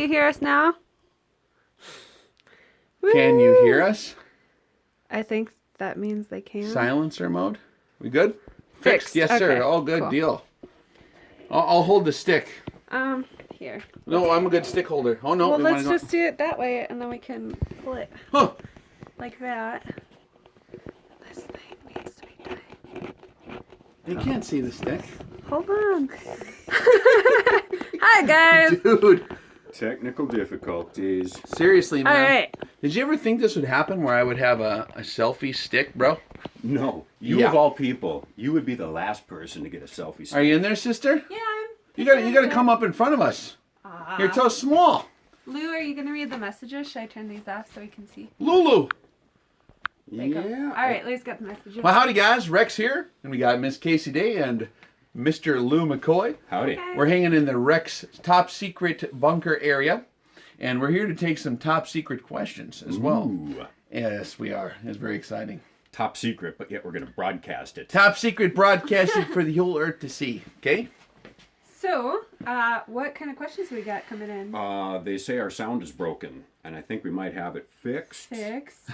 you hear us now? Can you hear us? I think that means they can. Silencer mode. We good? Fixed. Yes, Okay, sir. Oh, good cool. deal. I'll hold the stick. Here. No, I'm a good stick holder. Oh, no. Well, we let's wanna go- just do it that way, and then we can pull it Huh. like that. This thing needs to be tight. You can't see the stick. Hold on. Hi, guys. Dude. Technical difficulties. Seriously, man. All right. Did you ever think this would happen where I would have a selfie stick, bro? No, you Yeah. of all people, you would be the last person to get a selfie stick. Are you in there, sister? Yeah, You gotta come up in front of us. You're so small. Lou, are you going to read the messages? Should I turn these off so we can see? Lulu. There you go. All right, Lou's got the messages. Well, howdy, guys. Rex here. And we got Miss Casey Day and Mr. Lou McCoy. Howdy. Okay. We're hanging in the Rex top secret bunker area. And we're here to take some top secret questions as well. Ooh, Yes, we are. It's very exciting. top secret, but yet we're going to broadcast it. Top secret broadcasting for the whole earth to see. Okay? So, what kind of questions we got coming in? They say our sound is broken, and I think we might have it fixed. Fix.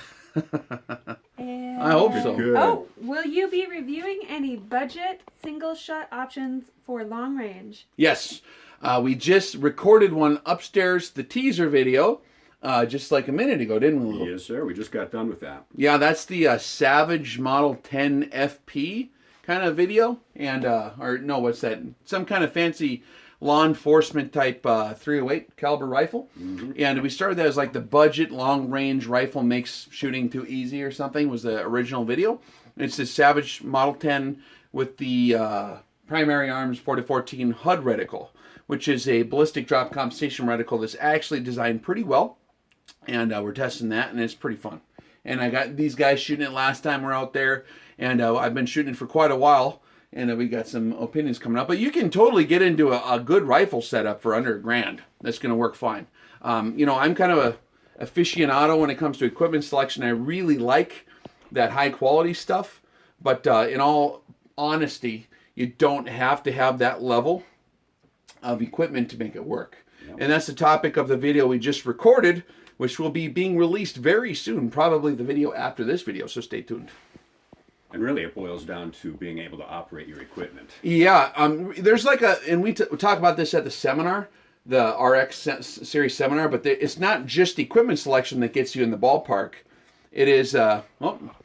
I hope so. Good. Oh, will you be reviewing any budget single shot options for long range? Yes. We just recorded one upstairs, the teaser video, just like a minute ago, didn't we, Lou? Yes, sir. We just got done with that. Yeah, that's the Savage Model 10 FP kind of video. And, or no, what's that? Some kind of fancy law enforcement type 308 caliber rifle. And we started that as like the budget long range rifle makes shooting too easy or something was the original video. It's the Savage Model 10 with the primary arms 4014 HUD reticle, which is a ballistic drop compensation reticle that's actually designed pretty well. And we're testing that, and it's pretty fun. And I got these guys shooting it last time we're out there, and I've been shooting it for quite a while, and we got some opinions coming up. But you can totally get into a good rifle setup for under $1,000. That's going to work fine. You know, I'm kind of a aficionado when it comes to equipment selection. I really like that high quality stuff, but in all honesty, you don't have to have that level of equipment to make it work. And that's the topic of the video we just recorded, which will be being released very soon, probably the video after this video, so stay tuned. And really, it boils down to being able to operate your equipment. Yeah, there's like and we talk about this at the seminar, the RX series seminar, but it's not just equipment selection that gets you in the ballpark. It is, oh,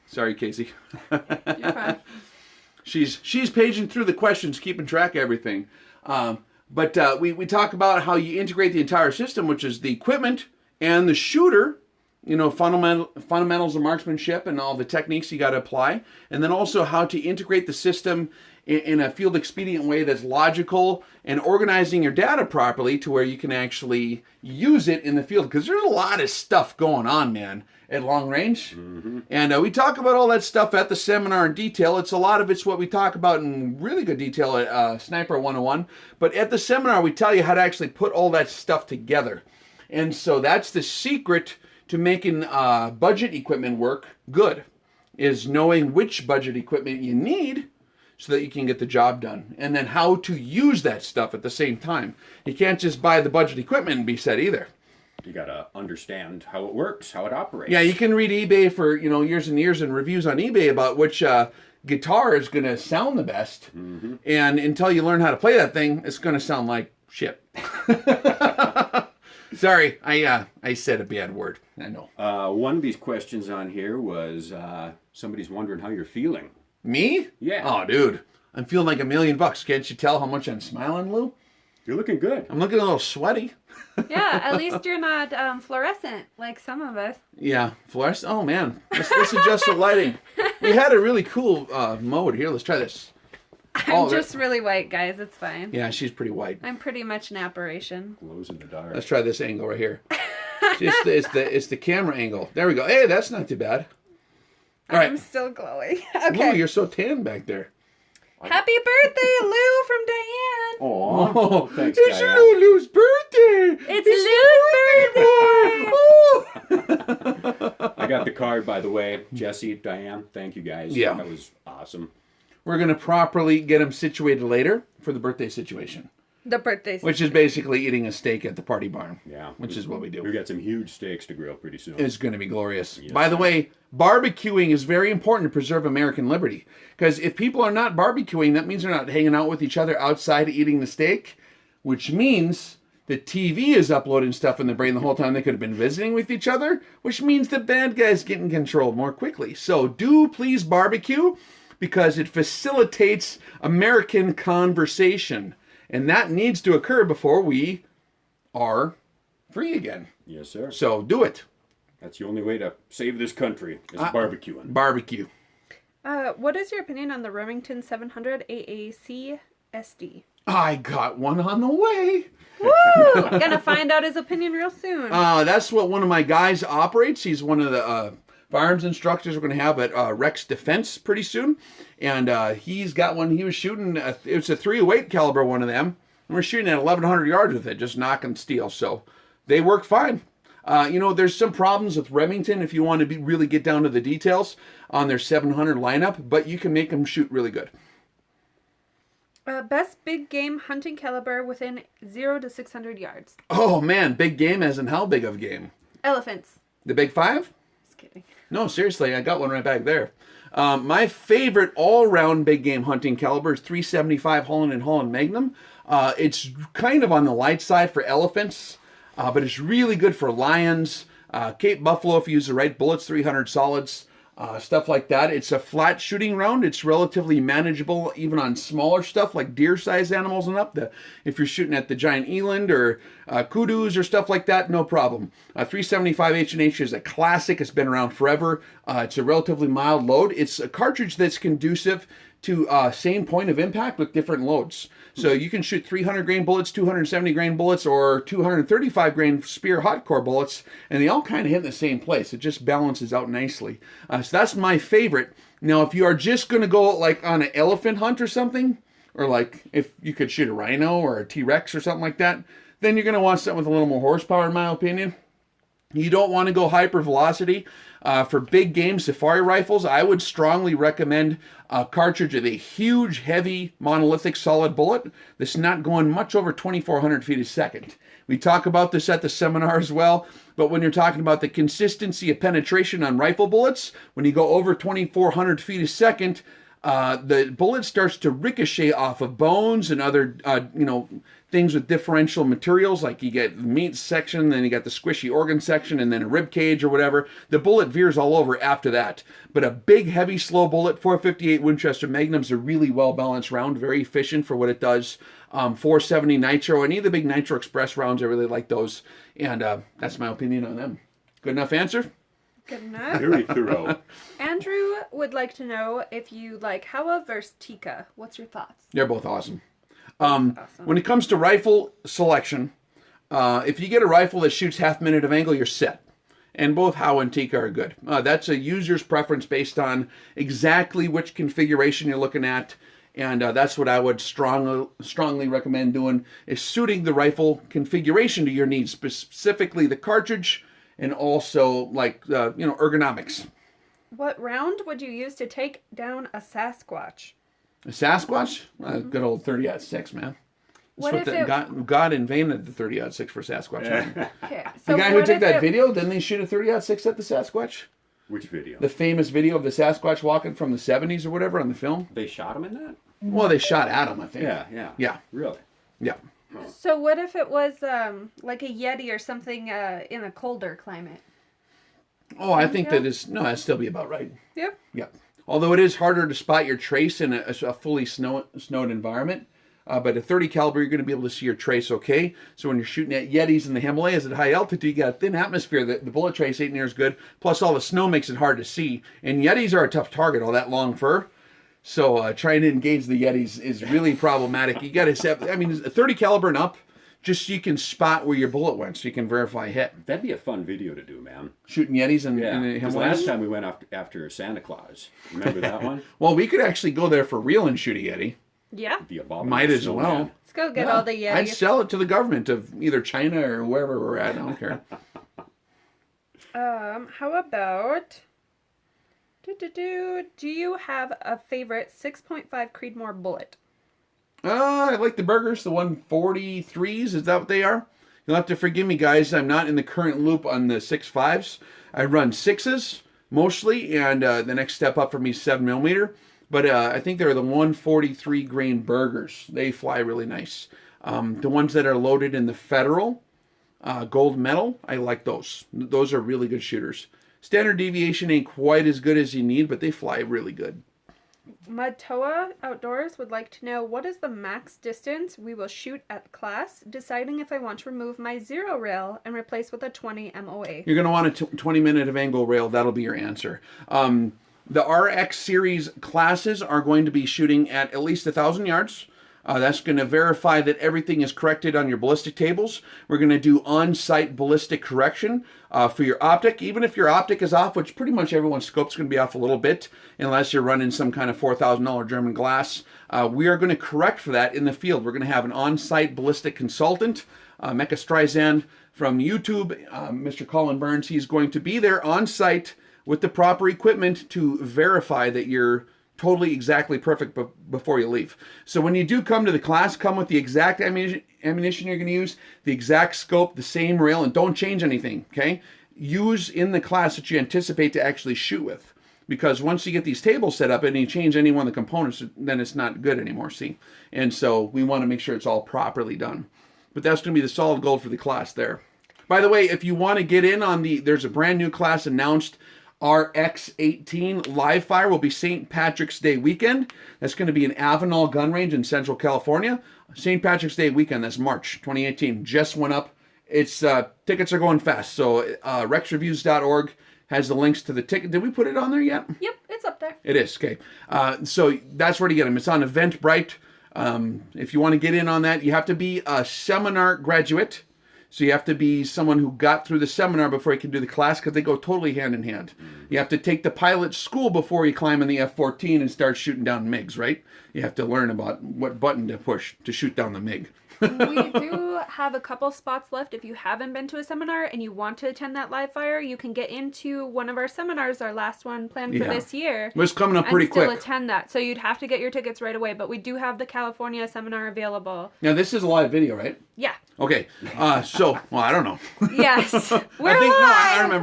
sorry, Casey. You're fine. She's paging through the questions, keeping track of everything. But we talk about how you integrate the entire system, which is the equipment and the shooter, you know, fundamentals of marksmanship and all the techniques you got to apply, and then also how to integrate the system in a field expedient way that's logical and organizing your data properly to where you can actually use it in the field. Because there's a lot of stuff going on, man, at long range. And we talk about all that stuff at the seminar in detail. A lot of it's what we talk about in really good detail at Sniper 101. But at the seminar, we tell you how to actually put all that stuff together. And so that's the secret to making budget equipment work good, is knowing which budget equipment you need so that you can get the job done, and then how to use that stuff at the same time. You can't just buy the budget equipment and be set either. You got to understand how it works, how it operates. Yeah, you can read eBay for years and years and reviews on eBay about which guitar is going to sound the best, and until you learn how to play that thing, it's going to sound like shit. Sorry, I said a bad word. I know. One of these questions on here was somebody's wondering how you're feeling. Me? Yeah. Oh, dude, I'm feeling like $1 million. Can't you tell how much I'm smiling, Lou? You're looking good. I'm looking a little sweaty. Yeah, at least you're not fluorescent like some of us. Yeah, fluorescent. Oh man, let's adjust the lighting. We had a really cool mode here. Let's try this. I'm just really white, guys. It's fine. Yeah, she's pretty white. I'm pretty much an apparition. Glows in the dark. Let's try this angle right here. It's the camera angle. There we go. Hey, that's not too bad. All right. I'm still glowing. Lou, Okay. you're so tan back there. Happy birthday, Lou from Diane. Oh, thanks, It's Diane. Lulu's birthday. It's Lou's birthday. Oh. I got the card, by the way. Jesse, Diane, thank you guys. Yeah. That was awesome. We're gonna properly get him situated later for the birthday situation. The birthday. which is basically eating a steak at the party barn. Yeah. Which is what we do. We've got some huge steaks to grill pretty soon. It's going to be glorious. Yes, By the sir. way, barbecuing is very important to preserve American liberty. Because if people are not barbecuing, that means they're not hanging out with each other outside eating the steak, which means the TV is uploading stuff in the brain the whole time they could have been visiting with each other, which means the bad guys get in control more quickly. So do please barbecue because it facilitates American conversation. And that needs to occur before we are free again. Yes, sir. So do it. That's the only way to save this country is barbecuing. Barbecue. What is your opinion on the Remington 700 AAC SD? I got one on the way. Woo! Gonna find out his opinion real soon. That's what one of my guys operates. He's one of the firearms instructors we're going to have at Rex Defense pretty soon. And he's got one. He was shooting, it's a .308 caliber one of them. And we're shooting at 1,100 yards with it, just knocking steel. So they work fine. There's some problems with Remington if you want to really get down to the details on their 700 lineup, but you can make them shoot really good. Best big game hunting caliber within 0 to 600 yards. Oh man, big game as in how big of a game? Elephants. The Big Five? Just kidding. No, seriously, I got one right back there. My favorite all-round big game hunting caliber is .375 Holland & Holland Magnum. It's kind of on the light side for elephants, but it's really good for lions, Cape Buffalo if you use the right bullets, 300 solids, stuff like that. It's a flat shooting round. It's relatively manageable even on smaller stuff like deer-sized animals and up. If you're shooting at the giant eland or kudus or stuff like that, no problem. .375 H&H is a classic. It's been around forever. It's a relatively mild load. It's a cartridge that's conducive to same point of impact with different loads. So you can shoot 300 grain bullets, 270 grain bullets, or 235 grain spear hot core bullets, and they all kind of hit in the same place. It just balances out nicely. So that's my favorite. Now, if you are just going to go like on an elephant hunt or something, or like if you could shoot a rhino or a T-Rex or something like that, then you're going to want something with a little more horsepower, in my opinion. You don't want to go hyper velocity. For big game safari rifles, I would strongly recommend a cartridge with a huge, heavy, monolithic solid bullet that's not going much over 2,400 feet a second. We talk about this at the seminar as well, but when you're talking about the consistency of penetration on rifle bullets, when you go over 2,400 feet a second, the bullet starts to ricochet off of bones and other, things with differential materials, like you get the meat section, then you got the squishy organ section, and then a rib cage or whatever. The bullet veers all over after that. But a big, heavy, slow bullet, .458 Winchester Magnum's a really well-balanced round, very efficient for what it does. 470 Nitro, any of the big Nitro Express rounds, I really like those. And that's my opinion on them. Good enough answer? Good enough. Very thorough. Andrew would like to know if you like Howa versus Tika. What's your thoughts? They're both awesome. Awesome. When it comes to rifle selection, if you get a rifle that shoots half minute of angle, you're set. And both Howa and Tika are good. That's a user's preference based on exactly which configuration you're looking at. And that's what I would strongly recommend doing, is suiting the rifle configuration to your needs, specifically the cartridge and also ergonomics. What round would you use to take down a Sasquatch? A Sasquatch? Good old 30-06, man. What That's if God invented the 30-06 for Sasquatch. Right? Okay, The guy who what took if that it- video, didn't they shoot a 30-06 at the Sasquatch? Which video? The famous video of the Sasquatch walking from the 70s or whatever on the film? They shot him in that? Well, they shot at him, I think. Yeah. Yeah. Really? Yeah. So what if it was like a Yeti or something in a colder climate? Oh, I think that'd still be about right. Yep. Yeah. Although it is harder to spot your trace in a fully snowed environment. But a 30 caliber, you're going to be able to see your trace okay. So when you're shooting at Yetis in the Himalayas at high altitude, you got a thin atmosphere. The bullet trace ain't near as good. Plus all the snow makes it hard to see. And Yetis are a tough target, all that long fur. So trying to engage the Yetis is really problematic. You got to have, a 30 caliber and up, just so you can spot where your bullet went, so you can verify hit. That'd be a fun video to do, man. Shooting Yetis in the Because Himalayas. last time we went after Santa Claus. Remember that one? Well, we could actually go there for real and shoot a Yeti. Yeah. The abominable Might as snowman. well. Let's go get Yeah. all the Yetis. I'd sell it to the government of either China or wherever we're at. I don't care. How about... Do you have a favorite 6.5 Creedmoor bullet? I like the burgers, the 143s. Is that what they are? You'll have to forgive me, guys. I'm not in the current loop on the 6.5s. I run 6s mostly, and the next step up for me is 7mm. But I think they're the 143 grain burgers. They fly really nice. The ones that are loaded in the Federal gold medal, I like those. Those are really good shooters. Standard deviation ain't quite as good as you need, but they fly really good. Mudtoa Outdoors would like to know, what is the max distance we will shoot at class, deciding if I want to remove my 0 rail and replace with a 20 MOA. You're going to want a 20-minute of angle rail. That'll be your answer. The RX series classes are going to be shooting at least 1,000 yards. That's going to verify that everything is corrected on your ballistic tables. We're going to do on-site ballistic correction for your optic. Even if your optic is off, which pretty much everyone's scope's going to be off a little bit, unless you're running some kind of $4,000 German glass. We are going to correct for that in the field. We're going to have an on-site ballistic consultant, Mecca Streisand from YouTube, Mr. Colin Burns. He's going to be there on-site with the proper equipment to verify that you're totally exactly perfect before you leave. So when you do come to the class, come with the exact ammunition you're going to use, the exact scope, the same rail, and don't change anything, okay? Use in the class that you anticipate to actually shoot with. Because once you get these tables set up and you change any one of the components, then it's not good anymore, see? And so we want to make sure it's all properly done. But that's going to be the solid gold for the class there. By the way, if you want to get in on there's a brand new class announced, RX-18 live fire will be St. Patrick's Day weekend. That's going to be in Avenal Gun Range in Central California. St. Patrick's Day weekend, that's March 2018, just went up. It's tickets are going fast. So rexreviews.org has the links to the ticket. Did we put it on there yet? Yep, it's up there. It is, okay. So that's where to get them. It's on Eventbrite. If you want to get in on that, you have to be a seminar graduate. So you have to be someone who got through the seminar before you can do the class, because they go totally hand in hand. You have to take the pilot school before you climb in the F-14 and start shooting down MiGs, right? You have to learn about what button to push to shoot down the MiG. We do have a couple spots left. If you haven't been to a seminar and you want to attend that live fire, you can get into one of our seminars, our last one planned for this year. It's coming up pretty quick. And still attend that. So you'd have to get your tickets right away, but we do have the California seminar available. Now, this is a live video, right? Yeah. Okay. Well, I don't know. Yes. We're I think, live!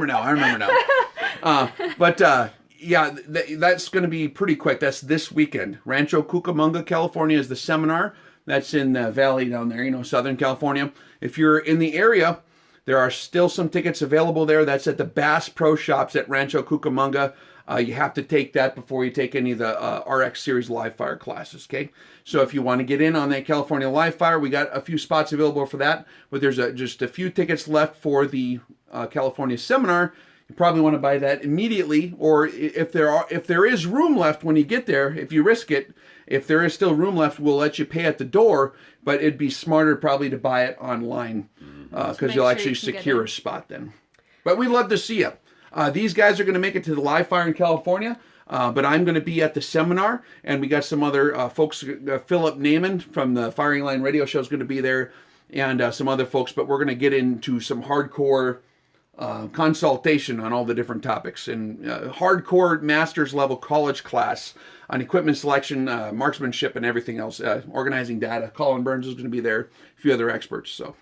no, I remember now. Yeah, that's going to be pretty quick. That's this weekend. Rancho Cucamonga, California is the seminar. That's in the valley down there, Southern California. If you're in the area, there are still some tickets available there. That's at the Bass Pro Shops at Rancho Cucamonga. You have to take that before you take any of the RX Series live fire classes, okay? So if you want to get in on that California live fire, we got a few spots available for that, but there's just a few tickets left for the California seminar. You probably want to buy that immediately, or if there is room left when you get there, if you risk it, if there is still room left, we'll let you pay at the door, but it'd be smarter probably to buy it online, because you'll actually secure a spot then. But we'd love to see you. These guys are going to make it to the live fire in California, but I'm going to be at the seminar, and we got some other folks. Philip Naiman from the Firing Line Radio Show is going to be there, and some other folks, but we're going to get into some hardcore consultation on all the different topics, and hardcore master's level college class on equipment selection, marksmanship, and everything else, organizing data. Colin Burns is going to be there, a few other experts. So,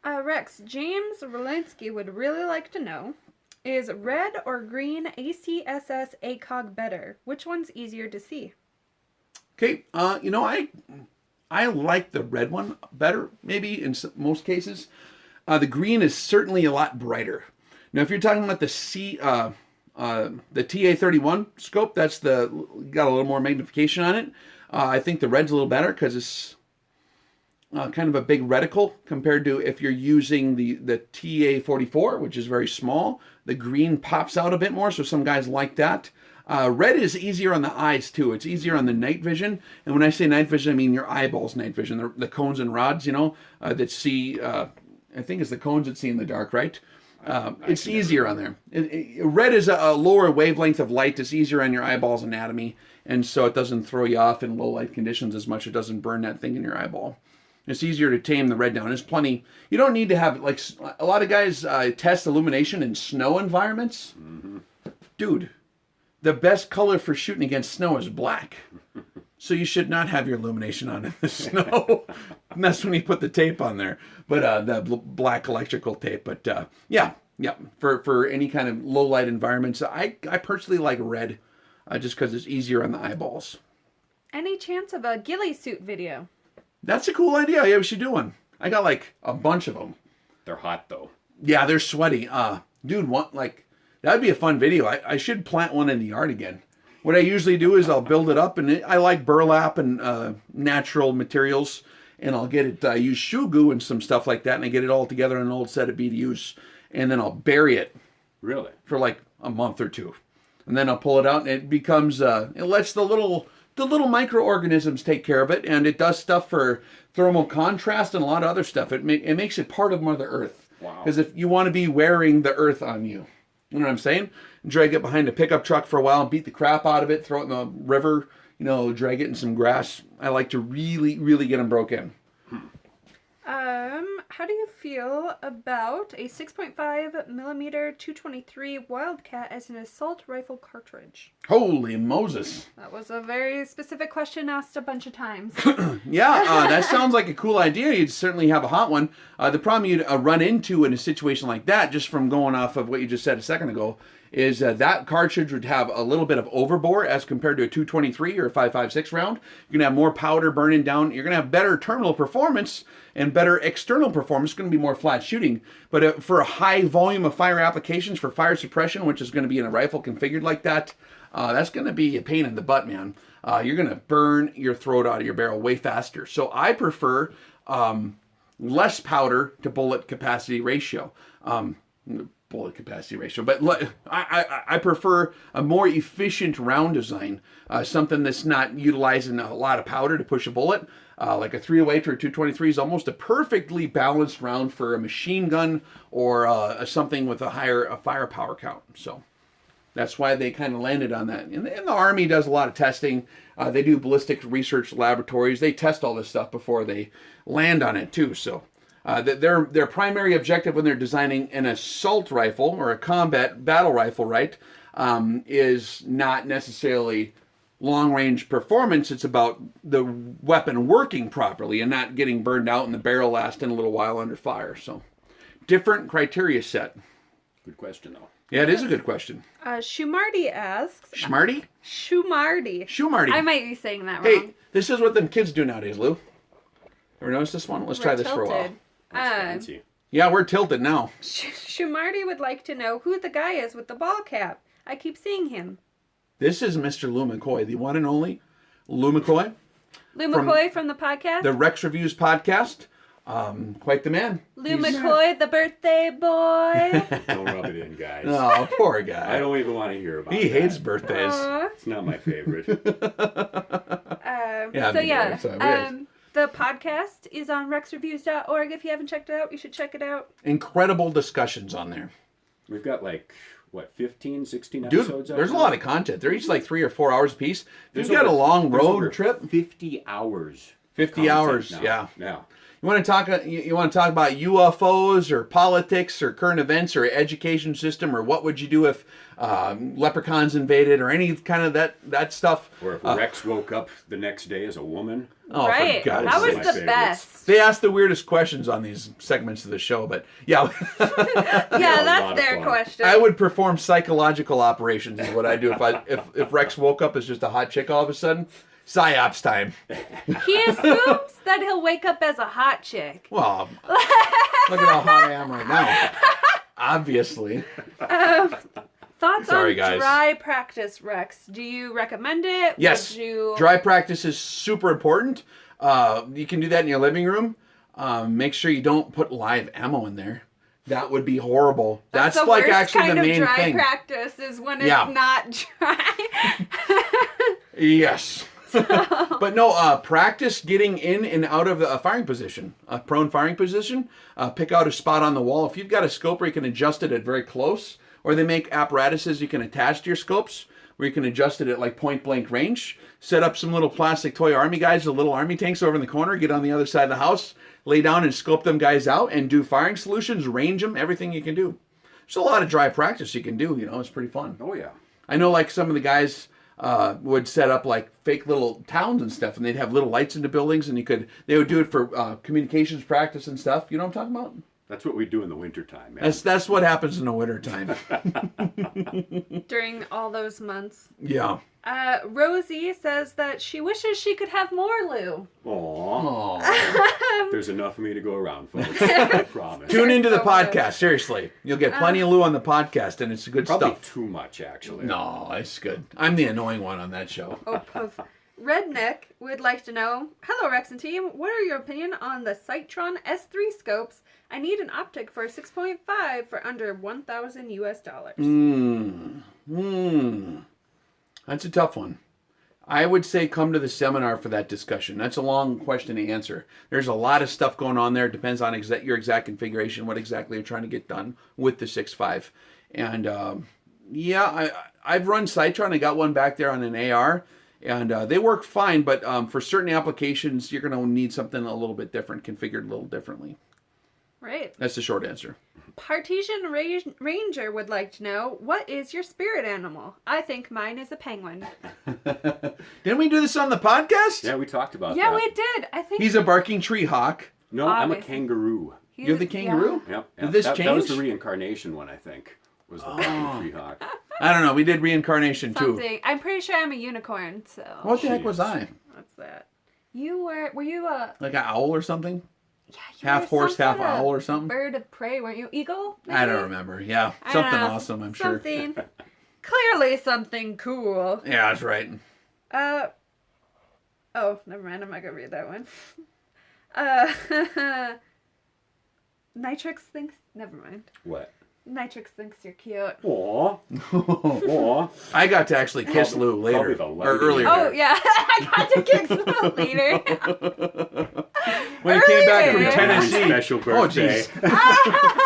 Rex, James Rolinski would really like to know, is red or green ACSS ACOG better? Which one's easier to see? Okay, I like the red one better, maybe in most cases. The green is certainly a lot brighter. Now, if you're talking about the TA31 scope, that's got a little more magnification on it. I think the red's a little better because it's kind of a big reticle compared to if you're using the TA44, which is very small. The green pops out a bit more, so some guys like that. Red is easier on the eyes, too. It's easier on the night vision. And when I say night vision, I mean your eyeballs night vision. The cones and rods, that see... I think it's the cones that see in the dark, right? It's easier on there. Red is a lower wavelength of light. It's easier on your eyeballs anatomy, and so it doesn't throw you off in low light conditions as much. It doesn't burn that thing in your eyeball. It's easier to tame the red down. There's plenty. You don't need to have, like, a lot of guys test illumination in snow environments. Mm-hmm. Dude, the best color for shooting against snow is black. So you should not have your illumination on in the snow. And that's when you put the tape on there. But the black electrical tape. But yeah. For any kind of low light environments, I personally like red, just because it's easier on the eyeballs. Any chance of a ghillie suit video? That's a cool idea. Yeah, we should do one. I got like a bunch of them. They're hot though. Yeah, they're sweaty. Dude, that'd be a fun video. I should plant one in the yard again. What I usually do is I'll build it up, and I like burlap and natural materials, and I'll get it. I use shoe goo and some stuff like that, and I get it all together in an old set of BDUs, and then I'll bury it Really? for like a month or two, and then I'll pull it out, and it becomes it lets the little microorganisms take care of it, and it does stuff for thermal contrast and a lot of other stuff. It makes it part of Mother Earth. Wow. Because if you want to be wearing the Earth on you, you know what I'm saying? Drag it behind a pickup truck for a while and beat the crap out of it, throw it in the river, drag it in some grass. I like to really, really get them broke in. How do you feel about a 6.5 millimeter 223 Wildcat as an assault rifle cartridge? Holy Moses. That was a very specific question asked a bunch of times. Yeah, that sounds like a cool idea. You'd certainly have a hot one. The problem you'd run into in a situation like that, just from going off of what you just said a second ago, is that cartridge would have a little bit of overbore as compared to a 223 or a 5.56 round. You're going to have more powder burning down. You're going to have better terminal performance and better external performance. It's going to be more flat shooting. But for a high volume of fire applications for fire suppression, which is going to be in a rifle configured like that, that's going to be a pain in the butt, man. You're going to burn your throat out of your barrel way faster. So I prefer less powder to bullet capacity ratio. But I prefer a more efficient round design, something that's not utilizing a lot of powder to push a bullet. Like a 308 or a 223 is almost a perfectly balanced round for a machine gun or something with a higher firepower count. So that's why they kind of landed on that. And the Army does a lot of testing. They do ballistic research laboratories. They test all this stuff before they land on it too. So their primary objective when they're designing an assault rifle or a combat battle rifle, right, is not necessarily long-range performance. It's about the weapon working properly and not getting burned out and the barrel lasting a little while under fire. So different criteria set. Good question though. Yeah, it is a good question. Shumardi asks... Schmarty? Shumardi. I might be saying that wrong. Hey, this is what them kids do nowadays, Lou. Ever noticed this one? Let's try this for a while. That's fancy. Yeah, we're tilted now. Shumardi would like to know who the guy is with the ball cap. I keep seeing him. This is Mr. Lou McCoy, the one and only Lou McCoy. Lou McCoy from the podcast? The Rex Reviews podcast. Quite the man. Lou McCoy, the birthday boy. Don't rub it in, guys. Oh, poor guy. I don't even want to hear about it. He hates birthdays. It's not my favorite. The podcast is on rexreviews.org. If you haven't checked it out, you should check it out. Incredible discussions on there. We've got 15, 16 Dude, episodes? there's a lot of content. They're each 3 or 4 hours a piece. You've got a long road trip. 50 hours. 50 hours, now. yeah. Yeah. You want to talk about UFOs or politics or current events or education system or what would you do if leprechauns invaded or any kind of that stuff. Or if Rex woke up the next day as a woman. Oh, right. For God's That was sake. the best. They ask the weirdest questions on these segments of the show, but yeah. Yeah, that's their question. I would perform psychological operations is what I do if Rex woke up as just a hot chick all of a sudden. PsyOps time. He assumes that he'll wake up as a hot chick. Well, look at how hot I am right now. Obviously. Thoughts Sorry, on guys. dry practice, Rex? Do you recommend it? Yes. Dry practice is super important. You can do that in your living room. Make sure you don't put live ammo in there. That would be horrible. That's the like worst actually kind the main of dry thing. practice is when it's not dry. Yes. But no, practice getting in and out of a firing position, a prone firing position. Pick out a spot on the wall. If you've got a scope where you can adjust it at very close, or they make apparatuses you can attach to your scopes where you can adjust it at point blank range. Set up some little plastic toy army guys, the little army tanks over in the corner, get on the other side of the house, lay down and scope them guys out and do firing solutions, range them, everything you can do. There's a lot of dry practice you can do, it's pretty fun. Oh, yeah. I know some of the guys would set up like fake little towns and stuff, and they'd have little lights in the buildings, and they would do it for communications practice and stuff. You know what I'm talking about? That's what we do in the wintertime, man. That's what happens in the wintertime. During all those months. Yeah. Rosie says that she wishes she could have more Lou. Aw. Aw. There's enough for me to go around, folks. I promise. Tune into the So podcast. Seriously, you'll get plenty of Lou on the podcast, and it's good Probably stuff. too much, actually. No, it's good. I'm the annoying one on that show. Oh, poof. Redneck would like to know, hello Rex and team, what are your opinion on the Cytron S3 scopes? I need an optic for a 6.5 for under $1,000 US. That's a tough one. I would say come to the seminar for that discussion. That's a long question to answer. There's a lot of stuff going on there. It depends on your exact configuration, what exactly you're trying to get done with the 6.5. And I've run Cytron. I got one back there on an AR. And they work fine, but for certain applications, you're going to need something a little bit different, configured a little differently. Right. That's the short answer. Partesian Ranger would like to know, what is your spirit animal? I think mine is a penguin. Didn't we do this on the podcast? Yeah, we talked about Yeah, that. we did. I think He's a barking tree hawk. No, I'm a Obviously. kangaroo. he's- You're the kangaroo? Yep. Did this That was change? the reincarnation one, I think. Was the barking tree hawk. I don't know. We did reincarnation too. Something. I'm pretty sure I'm a unicorn, so What the heck was Jeez. I? what's that? Were you a Like an owl or something? yeah, you Half were horse, some half sort of owl or something? bird of prey, weren't you? Eagle? I don't maybe? remember. Yeah, I don't something know. awesome, I'm sure. Something. Clearly something cool. Yeah, that's right. Oh, never mind. I'm not gonna read that one. Nitrix thinks. Never mind. What? Nitrix thinks you're cute. Aw. Aw. I got to actually kiss Probably- Lou later probably the or lighting. earlier. Oh yeah, I got to kick some later. When he came back from Earlier. Tennessee. Special Oh, birthday. jeez.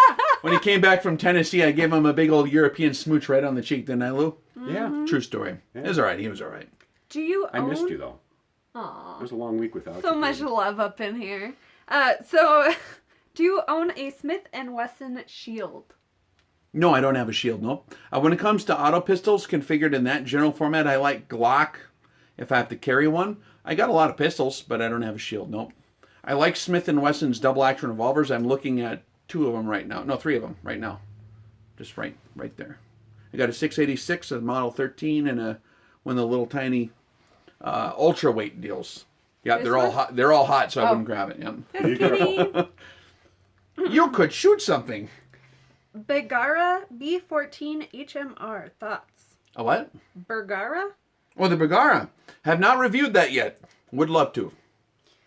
When he came back from Tennessee, I gave him a big old European smooch right on the cheek, didn't I, Lou? Yeah. True story. It was all right. He was all right. Do you I own? missed you, though. Aw. It was a long week without So you. much baby. love up in here. So, do you own a Smith & Wesson shield? No, I don't have a shield. Nope. When it comes to auto pistols configured in that general format, I like Glock if I have to carry one. I got a lot of pistols, but I don't have a shield. Nope. I like Smith & Wesson's double action revolvers. I'm looking at 2 of them right now. No, 3 of them right now. Just right there. I got a 686, a Model 13, and one of the little tiny ultra weight deals. Yeah, This they're all one? hot. They're all hot, so I Oh. wouldn't grab it. Yep. Just kidding. You could shoot something. Bergara B14 HMR. Thoughts? A what? Bergara? Oh, the Bergara. Have not reviewed that yet. Would love to.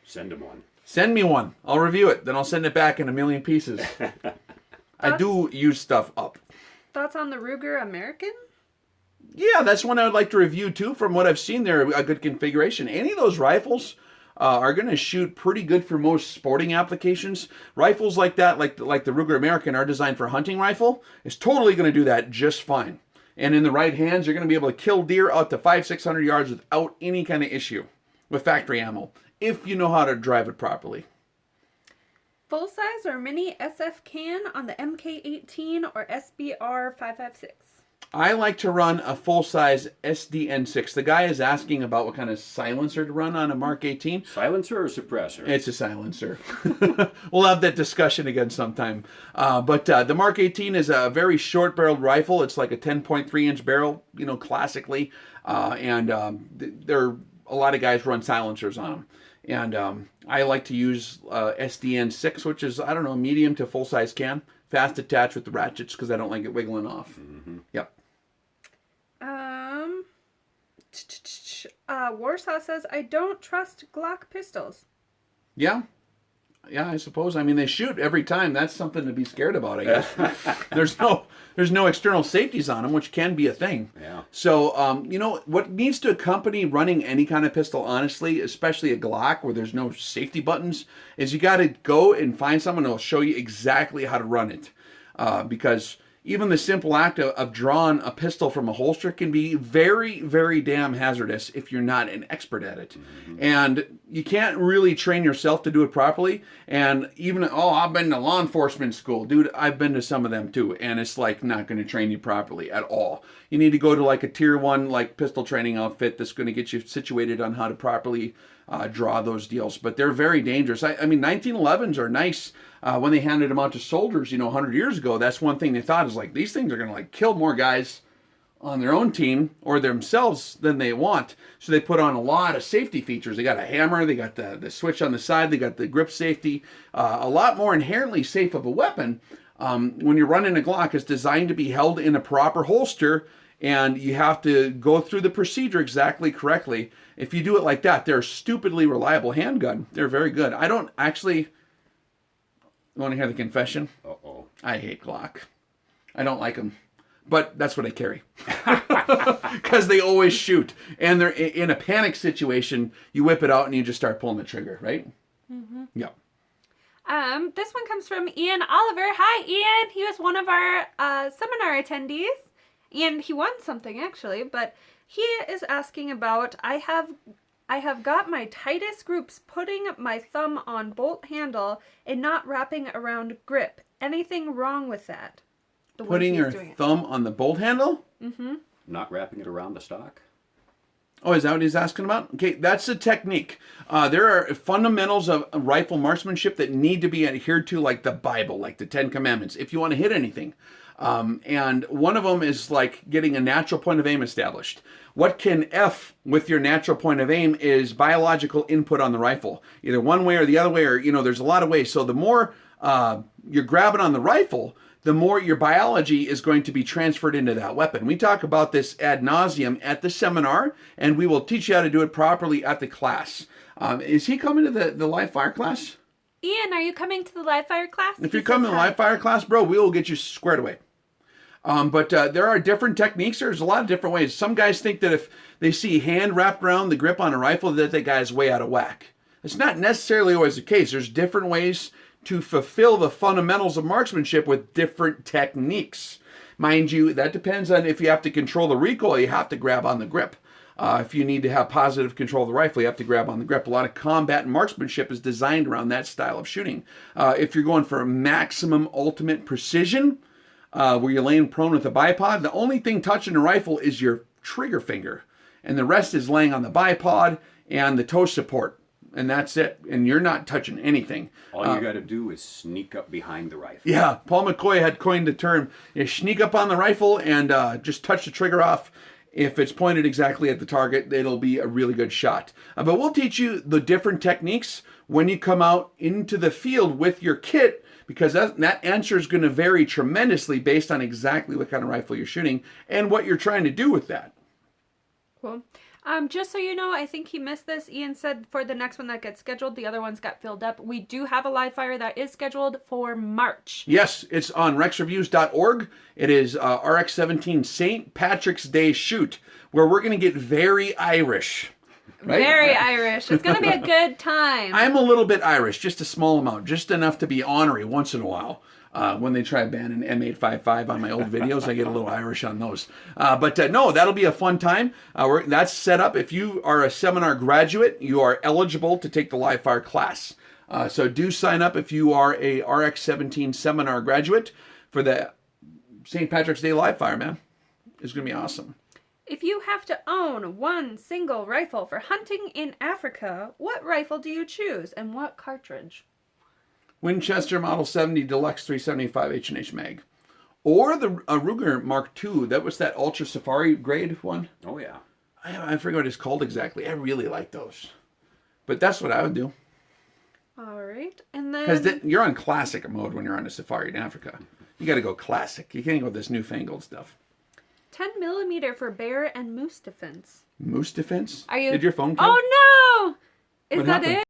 Send him one. Send me one. I'll review it. Then I'll send it back in a million pieces. I do use stuff up. Thoughts on the Ruger American? Yeah, that's one I would like to review too. From what I've seen, they're a good configuration. Any of those rifles are going to shoot pretty good for most sporting applications. Rifles like that, like the Ruger American, are designed for hunting rifle. It's totally going to do that just fine. And in the right hands, you're going to be able to kill deer out to 500-600 yards without any kind of issue with factory ammo, if you know how to drive it properly. Full size or mini SF can on the MK18 or SBR 556? I like to run a full-size SDN6. The guy is asking about what kind of silencer to run on a Mark 18. Silencer or suppressor? It's a silencer. We'll have that discussion again sometime. But the Mark 18 is a very short-barreled rifle. It's like a 10.3-inch barrel, classically. There are a lot of guys run silencers on them. And I like to use SDN6, which is, a medium to full-size can. Fast attach with the ratchets because I don't like it wiggling off. Mm-hmm. Yep. Warsaw says, I don't trust Glock pistols. Yeah, I suppose. I mean, they shoot every time. That's something to be scared about, I guess. There's no external safeties on them, which can be a thing. Yeah. So, what needs to accompany running any kind of pistol, honestly, especially a Glock where there's no safety buttons, is you got to go and find someone who will show you exactly how to run it. Because even the simple act of drawing a pistol from a holster can be very, very damn hazardous if you're not an expert at it. And you can't really train yourself to do it properly. And even, I've been to law enforcement school. Dude, I've been to some of them too. And it's like not going to train you properly at all. You need to go to like a tier 1 like pistol training outfit that's going to get you situated on how to properly draw those deals. But they're very dangerous. I mean, 1911s are nice. When they handed them out to soldiers, 100 years ago, that's one thing they thought is like, these things are going to like kill more guys on their own team or themselves than they want. So they put on a lot of safety features. They got a hammer, they got the switch on the side, they got the grip safety, a lot more inherently safe of a weapon. When you're running a Glock, it's designed to be held in a proper holster, and you have to go through the procedure exactly correctly. If you do it like that, they're a stupidly reliable handgun. They're very good. I don't actually... You want to hear the confession? Uh-oh. I hate Glock. I don't like them. But that's what I carry. Because they always shoot. And they're in a panic situation, you whip it out and you just start pulling the trigger, right? Mm-hmm. Yeah. This one comes from Ian Oliver. Hi, Ian. He was one of our seminar attendees. And he won something, actually. But he is asking about, I have got my tightest groups putting my thumb on bolt handle and not wrapping around grip. Anything wrong with that? Putting your thumb on the bolt handle? Mm-hmm. Not wrapping it around the stock? Oh, is that what he's asking about? Okay, that's a technique. There are fundamentals of rifle marksmanship that need to be adhered to, like the Bible, like the 10 Commandments, if you want to hit anything. And one of them is like getting a natural point of aim established. What can F with your natural point of aim is biological input on the rifle, either one way or the other way, or, there's a lot of ways. So the more you're grabbing on the rifle, the more your biology is going to be transferred into that weapon. We talk about this ad nauseum at the seminar, and we will teach you how to do it properly at the class. Is he coming to the live fire class? Ian, are you coming to the live fire class? If you're coming to the live fire class, bro, we will get you squared away. But there are different techniques. There's a lot of different ways. Some guys think that if they see hand wrapped around the grip on a rifle, that guy is way out of whack. It's not necessarily always the case. There's different ways to fulfill the fundamentals of marksmanship with different techniques. Mind you, that depends on if you have to control the recoil, you have to grab on the grip. If you need to have positive control of the rifle, you have to grab on the grip. A lot of combat and marksmanship is designed around that style of shooting. If you're going for maximum ultimate precision, where you're laying prone with a bipod, the only thing touching the rifle is your trigger finger. And the rest is laying on the bipod and the toe support. And that's it. And you're not touching anything. All you got to do is sneak up behind the rifle. Yeah, Paul McCoy had coined the term, sneak up on the rifle and just touch the trigger off. If it's pointed exactly at the target, it'll be a really good shot. But we'll teach you the different techniques when you come out into the field with your kit, because that answer is going to vary tremendously based on exactly what kind of rifle you're shooting and what you're trying to do with that. Cool. Just so you know, I think he missed this. Ian said for the next one that gets scheduled, the other ones got filled up. We do have a live fire that is scheduled for March. Yes, it's on rexreviews.org. It is RX-17 St. Patrick's Day shoot, where we're going to get very Irish. Right? Very Irish. It's going to be a good time. I'm a little bit Irish, just a small amount, just enough to be ornery once in a while. When they try banning M855 on my old videos, I get a little Irish on those. But no, that'll be a fun time. That's set up. If you are a seminar graduate, you are eligible to take the live fire class. So do sign up if you are a RX-17 seminar graduate for the St. Patrick's Day live fire, man. It's going to be awesome. If you have to own one single rifle for hunting in Africa, what rifle do you choose and what cartridge? Winchester Model 70 Deluxe 375 H&H Mag. Or the Ruger Mark II. That was that Ultra Safari grade one. Oh, yeah. I forget what it's called exactly. I really like those. But that's what I would do. All right. And then... Because you're on classic mode when you're on a safari in Africa. You got to go classic. You can't go with this newfangled stuff. 10 millimeter for bear and moose defense. Moose defense? Are you... Did your phone kill? Oh, no! Is What that happened? it?